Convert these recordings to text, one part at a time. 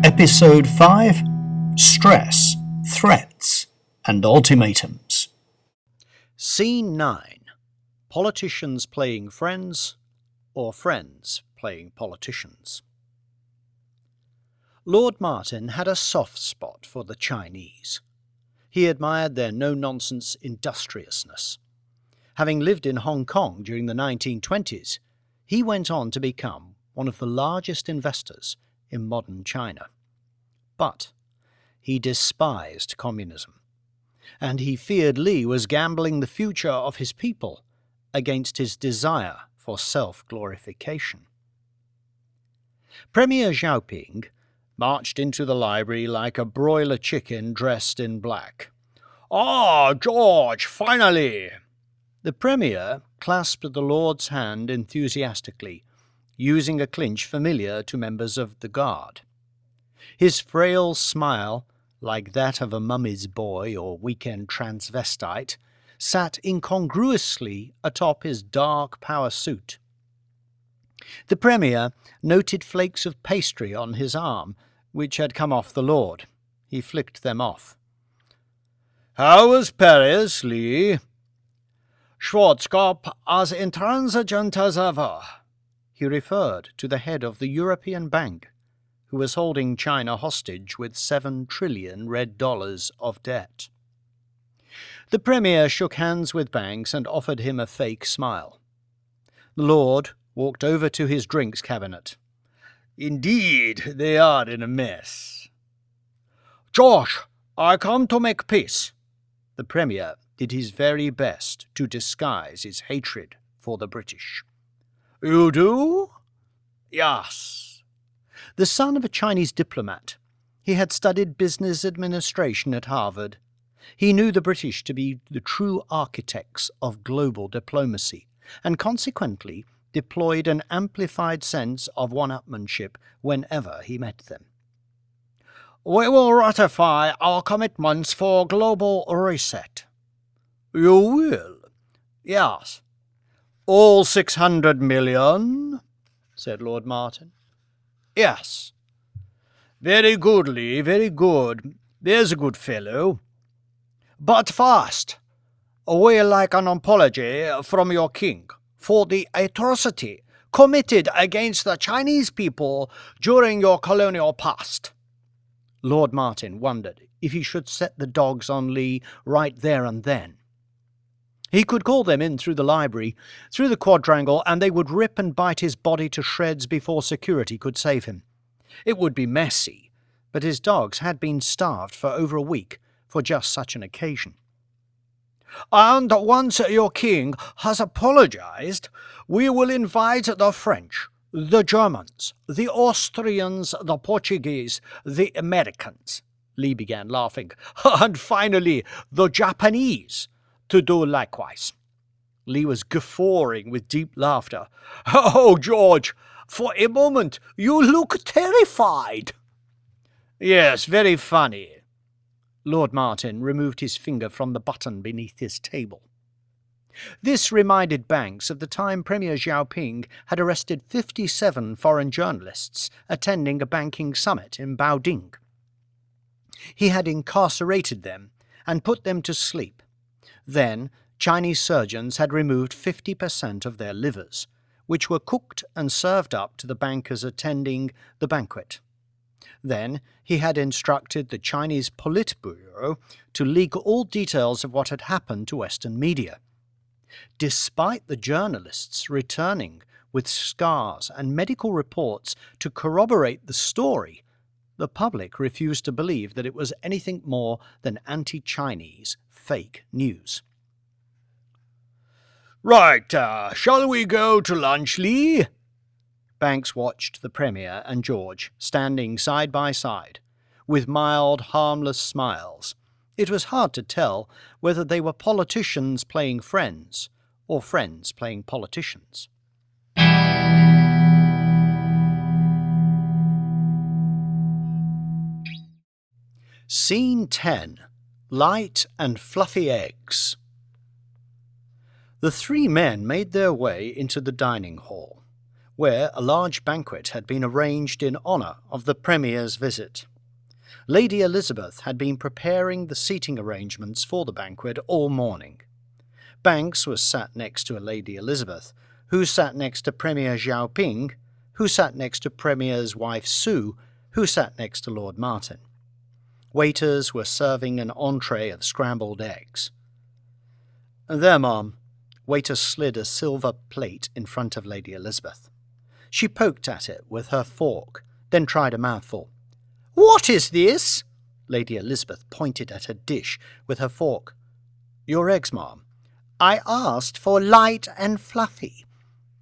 Episode 5: Stress, Threats, and Ultimatums. Scene 9. Politicians playing friends, or friends playing politicians. Lord Martin had a soft spot for the Chinese. He admired their no-nonsense industriousness. Having lived in Hong Kong during the 1920s, he went on to become one of the largest investors in modern China. But he despised communism, and he feared Li was gambling the future of his people against his desire for self-glorification. Premier Xiaoping marched into the library like a broiler chicken dressed in black. "Ah, George, finally!" The Premier clasped the Lord's hand enthusiastically, using a clinch familiar to members of the Guard. His frail smile, like that of a mummy's boy or weekend transvestite, sat incongruously atop his dark power suit. The Premier noted flakes of pastry on his arm, which had come off the Lord. He flicked them off. "How was Paris, Li?" "Schwarzkopf as intransigent as ever." He referred to the head of the European Bank, who was holding China hostage with $7 trillion red dollars of debt. The Premier shook hands with Banks and offered him a fake smile. The Lord walked over to his drinks cabinet. "Indeed, they are in a mess." "Josh, I come to make peace." The Premier did his very best to disguise his hatred for the British. "You do?" "Yes." The son of a Chinese diplomat, he had studied business administration at Harvard. He knew the British to be the true architects of global diplomacy, and consequently deployed an amplified sense of one-upmanship whenever he met them. "We will ratify our commitments for global reset." "You will?" "Yes." "All 600 million?" said Lord Martin. "Yes." "Very good, Li, very good. There's a good fellow. But first, we'd like an apology from your king for the atrocity committed against the Chinese people during your colonial past." Lord Martin wondered if he should set the dogs on Li right there and then. He could call them in through the library, through the quadrangle, and they would rip and bite his body to shreds before security could save him. It would be messy, but his dogs had been starved for over a week for just such an occasion. "And once your king has apologized, we will invite the French, the Germans, the Austrians, the Portuguese, the Americans," Li began laughing, "and finally the Japanese to do likewise." Li was guffawing with deep laughter. "Oh, George, for a moment you look terrified." "Yes, very funny." Lord Martin removed his finger from the button beneath his table. This reminded Banks of the time Premier Xiaoping had arrested 57 foreign journalists attending a banking summit in Baoding. He had incarcerated them and put them to sleep. Then, Chinese surgeons had removed 50% of their livers, which were cooked and served up to the bankers attending the banquet. Then, he had instructed the Chinese Politburo to leak all details of what had happened to Western media. Despite the journalists returning with scars and medical reports to corroborate the story, the public refused to believe that it was anything more than anti-Chinese fake news. "Right, shall we go to lunch, Li?" Banks watched the Premier and George standing side by side, with mild, harmless smiles. It was hard to tell whether they were politicians playing friends or friends playing politicians. Scene 10. Light and Fluffy Eggs. The three men made their way into the dining hall, where a large banquet had been arranged in honour of the Premier's visit. Lady Elizabeth had been preparing the seating arrangements for the banquet all morning. Banks was sat next to Lady Elizabeth, who sat next to Premier Xiaoping, who sat next to Premier's wife Sue, who sat next to Lord Martin. Waiters were serving an entree of scrambled eggs. "There, ma'am." Waiter slid a silver plate in front of Lady Elizabeth. She poked at it with her fork, then tried a mouthful. "What is this?" Lady Elizabeth pointed at her dish with her fork. "Your eggs, ma'am." "I asked for light and fluffy."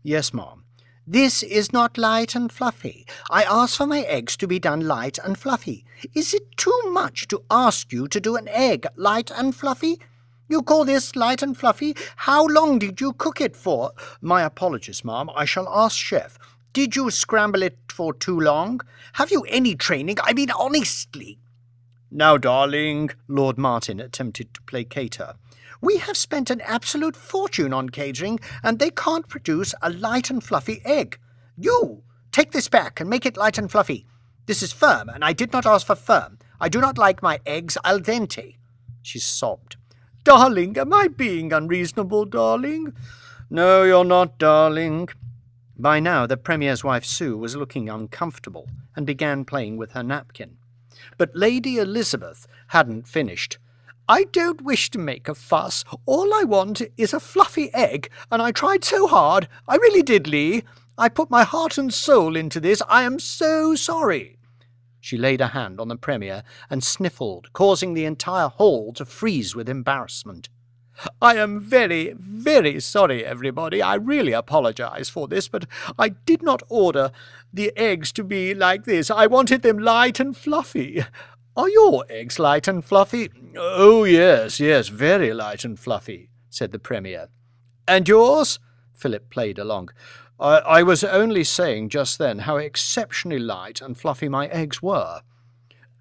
"Yes, ma'am." "This is not light and fluffy. I asked for my eggs to be done light and fluffy. Is it too much to ask you to do an egg light and fluffy? You call this light and fluffy? How long did you cook it for?" "My apologies, ma'am. I shall ask Chef." "Did you scramble it for too long? Have you any training? I mean, honestly." "Now, darling," Lord Martin attempted to placate her. "We have spent an absolute fortune on catering, and they can't produce a light and fluffy egg. You, take this back and make it light and fluffy. This is firm, and I did not ask for firm. I do not like my eggs al dente." She sobbed. "Darling, am I being unreasonable, darling?" "No, you're not, darling." By now the Premier's wife Sue was looking uncomfortable and began playing with her napkin. But Lady Elizabeth hadn't finished. "I don't wish to make a fuss. All I want is a fluffy egg, and I tried so hard. I really did, Lee. I put my heart and soul into this. I am so sorry." She laid a hand on the Premier and sniffled, causing the entire hall to freeze with embarrassment. "I am very, very sorry, everybody. I really apologize for this, but I did not order the eggs to be like this. I wanted them light and fluffy. Are your eggs light and fluffy?" "Oh, yes, very light and fluffy," said the Premier. "And yours?" Philip played along. I was only saying just then how exceptionally light and fluffy my eggs were."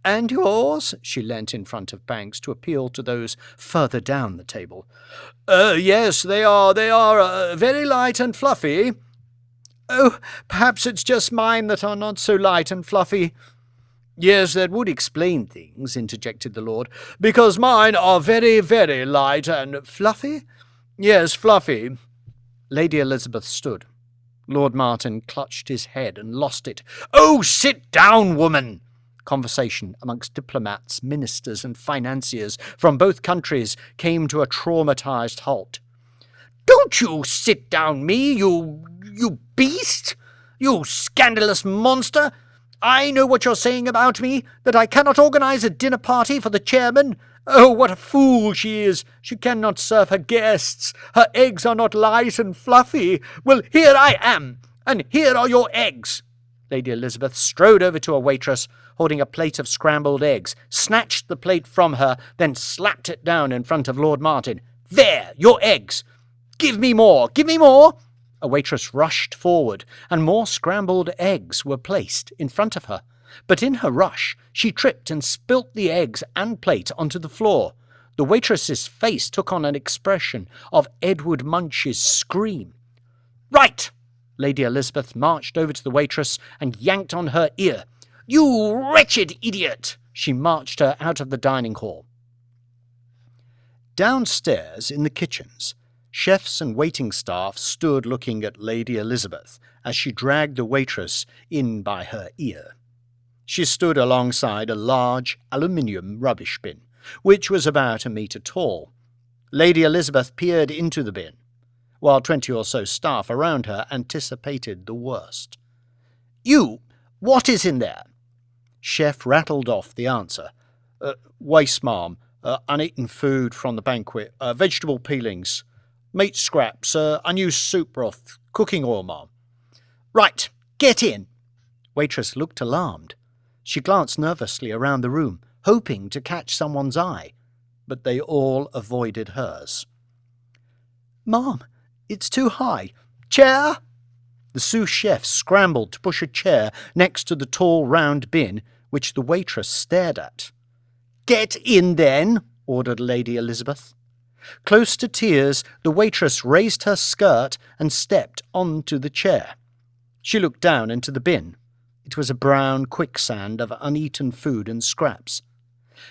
"And yours?" She leant in front of Banks to appeal to those further down the table. "Yes, they are very light and fluffy." "Oh, perhaps it's just mine that are not so light and fluffy." "Yes, that would explain things," interjected the Lord, "because mine are very, very light and fluffy?" "Yes, fluffy." Lady Elizabeth stood. Lord Martin clutched his head and lost it. "Oh, sit down, woman!" Conversation amongst diplomats, ministers, and financiers from both countries came to a traumatized halt. "Don't you sit down me, you beast! You scandalous monster! I know what you're saying about me, that I cannot organize a dinner party for the chairman. Oh, what a fool she is! She cannot serve her guests. Her eggs are not light and fluffy. Well, here I am, and here are your eggs." Lady Elizabeth strode over to a waitress holding a plate of scrambled eggs, snatched the plate from her, then slapped it down in front of Lord Martin. "There, your eggs! Give me more! Give me more!" A waitress rushed forward, and more scrambled eggs were placed in front of her. But in her rush, she tripped and spilt the eggs and plate onto the floor. The waitress's face took on an expression of Edward Munch's scream. "Right!" Lady Elizabeth marched over to the waitress and yanked on her ear. "You wretched idiot!" She marched her out of the dining hall. Downstairs in the kitchens, chefs and waiting staff stood looking at Lady Elizabeth as she dragged the waitress in by her ear. She stood alongside a large aluminium rubbish bin, which was about 1 metre tall. Lady Elizabeth peered into the bin, while 20 or so staff around her anticipated the worst. "You, what is in there?" Chef rattled off the answer. "Waste, ma'am. Uneaten food from the banquet. Vegetable peelings. Meat scraps. Unused soup broth. Cooking oil, ma'am." "Right, get in." Waitress looked alarmed. She glanced nervously around the room, hoping to catch someone's eye, but they all avoided hers. "Ma'am, it's too high. Chair!" The sous chef scrambled to push a chair next to the tall round bin, which the waitress stared at. "Get in, then," ordered Lady Elizabeth. Close to tears, the waitress raised her skirt and stepped onto the chair. She looked down into the bin. It was a brown quicksand of uneaten food and scraps.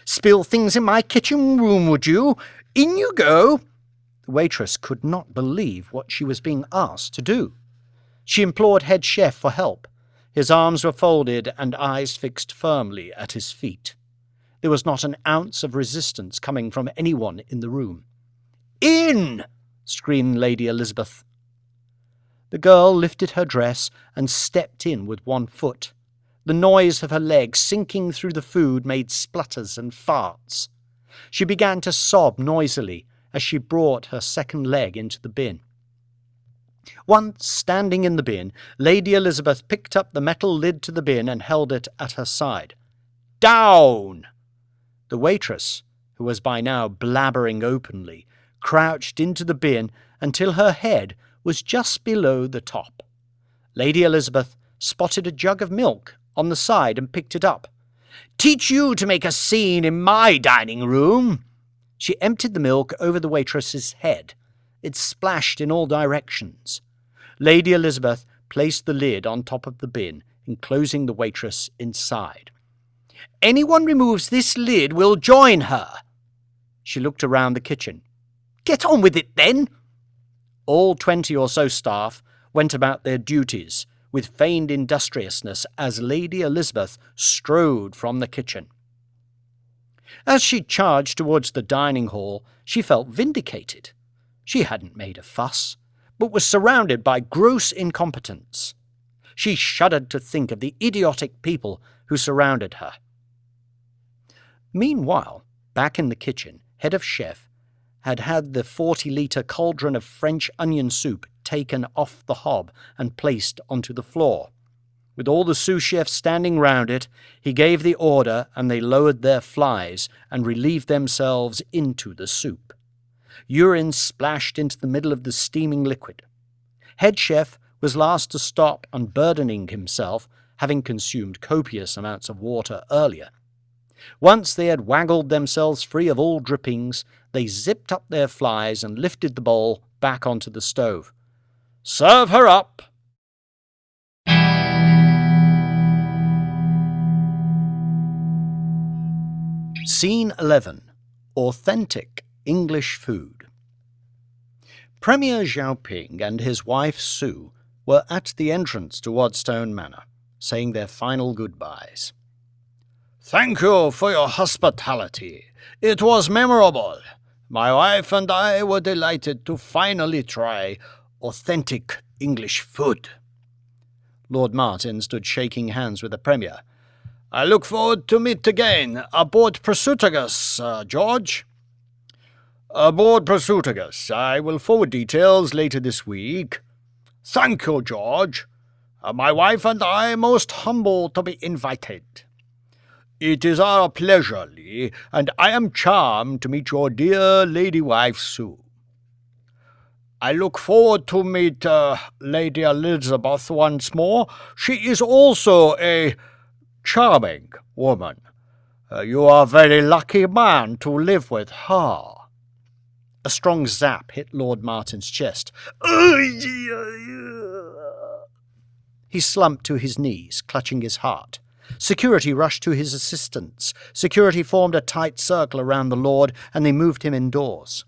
"Spill things in my kitchen room, would you? In you go!" The waitress could not believe what she was being asked to do. She implored head chef for help. His arms were folded and eyes fixed firmly at his feet. There was not an ounce of resistance coming from anyone in the room. "In!" screamed Lady Elizabeth. The girl lifted her dress and stepped in with one foot. The noise of her legs sinking through the food made splutters and farts. She began to sob noisily as she brought her second leg into the bin. Once standing in the bin, Lady Elizabeth picked up the metal lid to the bin and held it at her side. "Down!" The waitress, who was by now blabbering openly, crouched into the bin until her head was just below the top. Lady Elizabeth spotted a jug of milk on the side and picked it up. "Teach you to make a scene in my dining room!" She emptied the milk over the waitress's head. It splashed in all directions. Lady Elizabeth placed the lid on top of the bin, enclosing the waitress inside. "Anyone removes this lid will join her." She looked around the kitchen. "Get on with it, then!" All 20 or so staff went about their duties with feigned industriousness as Lady Elizabeth strode from the kitchen. As she charged towards the dining hall, she felt vindicated. She hadn't made a fuss, but was surrounded by gross incompetence. She shuddered to think of the idiotic people who surrounded her. Meanwhile, back in the kitchen, head of chef had had the 40-litre cauldron of French onion soup taken off the hob and placed onto the floor. With all the sous chefs standing round it, he gave the order and they lowered their flies and relieved themselves into the soup. Urine splashed into the middle of the steaming liquid. Head chef was last to stop unburdening himself, having consumed copious amounts of water earlier. Once they had waggled themselves free of all drippings, they zipped up their flies and lifted the bowl back onto the stove. "Serve her up!" Scene 11. Authentic English Food. Premier Xiaoping and his wife Sue were at the entrance to Wadstone Manor, saying their final goodbyes. "Thank you for your hospitality. It was memorable. My wife and I were delighted to finally try authentic English food." Lord Martin stood shaking hands with the Premier. "I look forward to meet again aboard Prosuttagus, George." "Aboard Prosuttagus. I will forward details later this week." "Thank you, George. My wife and I most humble to be invited." "It is our pleasure, Lee, and I am charmed to meet your dear lady wife, Sue." "I look forward to meet Lady Elizabeth once more. She is also a charming woman. You are a very lucky man to live with her." A strong zap hit Lord Martin's chest. He slumped to his knees, clutching his heart. Security rushed to his assistance. Security formed a tight circle around the Lord, and they moved him indoors.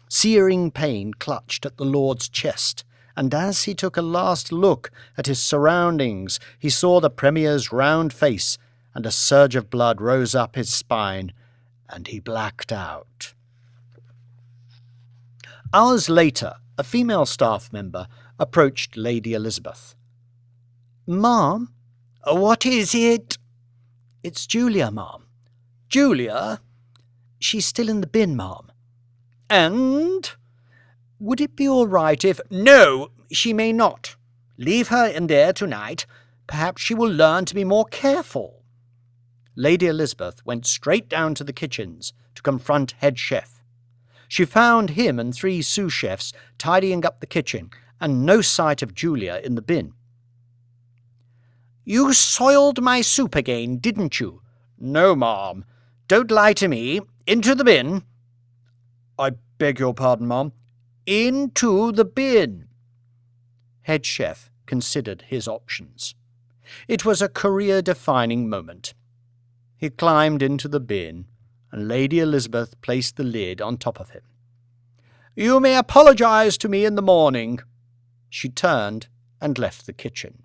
Searing pain clutched at the Lord's chest, and as he took a last look at his surroundings, he saw the Premier's round face, and a surge of blood rose up his spine, and he blacked out. Hours later, a female staff member approached Lady Elizabeth. "Ma'am, what is it?" "It's Julia, ma'am." "Julia?" "She's still in the bin, ma'am." "And?" "Would it be all right if—" "No, she may not. Leave her in there tonight. Perhaps she will learn to be more careful." Lady Elizabeth went straight down to the kitchens to confront head chef. She found him and 3 sous chefs tidying up the kitchen, and no sight of Julia in the bin. "You soiled my soup again, didn't you?" "No, ma'am." "Don't lie to me. Into the bin." "I beg your pardon, ma'am." "Into the bin." Head chef considered his options. It was a career-defining moment. He climbed into the bin, and Lady Elizabeth placed the lid on top of him. "You may apologize to me in the morning." She turned and left the kitchen.